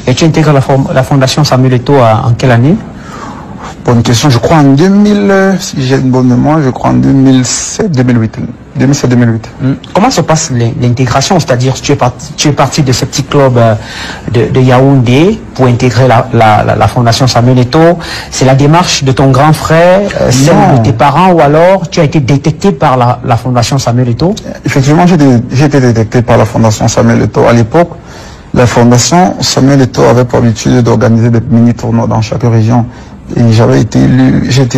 Et tu intègres la fondation Samuel Eto'o en quelle année? Bonne question, je crois en 2000, si j'ai une bonne mémoire, je crois en 2007-2008. 2007-2008. Comment se passe l'intégration? C'est-à-dire, tu es parti de ce petit club de Yaoundé pour intégrer la fondation Samuel Eto'o. C'est la démarche de ton grand frère, celle de tes parents, ou alors tu as été détecté par la fondation Samuel Eto'o? Effectivement, j'ai été détecté par la fondation Samuel Eto'o. À l'époque, la fondation Samuel Eto'o avait pour habitude d'organiser des mini-tournois dans chaque région. Et j'ai été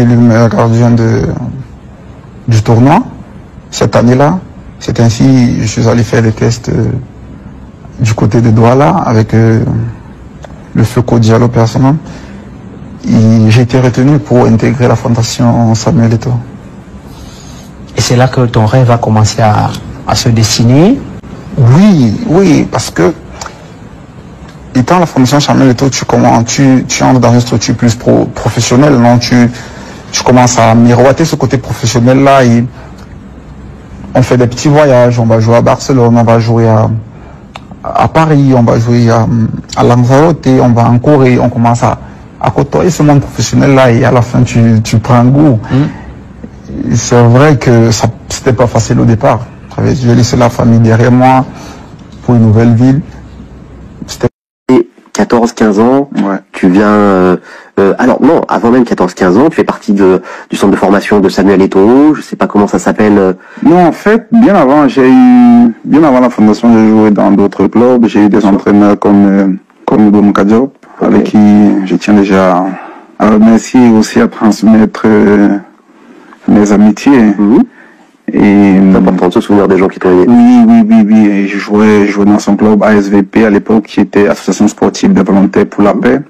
élu meilleur gardien du tournoi cette année-là. C'est ainsi que je suis allé faire des tests du côté de Douala avec le Feko Diallo personnel. Et j'ai été retenu pour intégrer la fondation Samuel Eto'o. Et c'est là que ton rêve a commencé à se dessiner? Oui, parce que étant la fondation Samuel Eto'o, tu entres dans une structure plus professionnelle, non? Tu commences à miroiter ce côté professionnel-là et on fait des petits voyages, on va jouer à Barcelone, on va jouer à Paris, on va jouer à Lanzarote, on va en Corée, on commence à côtoyer ce monde professionnel-là et à la fin tu prends goût. C'est vrai que c'était pas facile au départ. J'ai laissé la famille derrière moi pour une nouvelle ville. 14-15 ans, ouais. Tu viens... alors non, avant même 14-15 ans, tu fais partie du centre de formation de Samuel Eto'o, je sais pas comment ça s'appelle. Non, en fait, bien avant la fondation, j'ai joué dans d'autres clubs, j'ai eu des entraîneurs comme Hugo Mukadiop, avec qui je tiens déjà à remercier et aussi à transmettre mes amitiés. Et c'est important de se souvenir des gens qui t'ont aidé. Oui. Et je jouais dans son club ASVP à l'époque, qui était Association Sportive des Volontaires pour la Paix.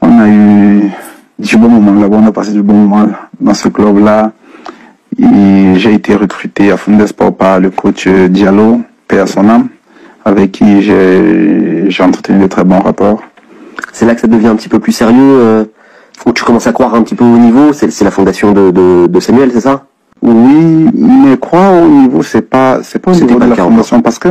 On a eu du bon moment là-bas, on a passé du bon moment dans ce club-là. Et j'ai été recruté à Fondesport par le coach Diallo, paix à son âme, avec qui j'ai entretenu de très bons rapports. C'est là que ça devient un petit peu plus sérieux, où tu commences à croire un petit peu au niveau, c'est la fondation de Samuel, c'est ça? Oui, mais croire au niveau, c'est pas au niveau de la formation, parce que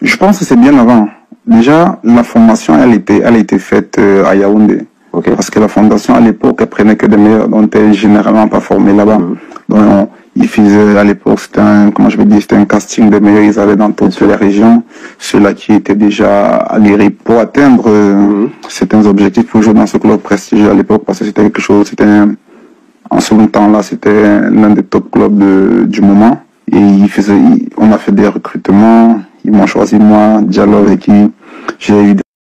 je pense que c'est bien avant. Déjà, la formation, elle a été faite à Yaoundé. Okay. Parce que la fondation, à l'époque, elle prenait que des meilleurs, dont elle généralement pas formés là-bas. Donc, ils faisaient, à l'époque, c'était un casting des meilleurs, ils allaient dans toutes les régions. Ceux-là qui étaient déjà aguerris pour atteindre certains objectifs pour jouer dans ce club prestigieux à l'époque, parce que c'était quelque chose, en ce temps-là, c'était l'un des top clubs du moment. Et on a fait des recrutements. Ils m'ont choisi moi, Diallo, avec qui j'ai eu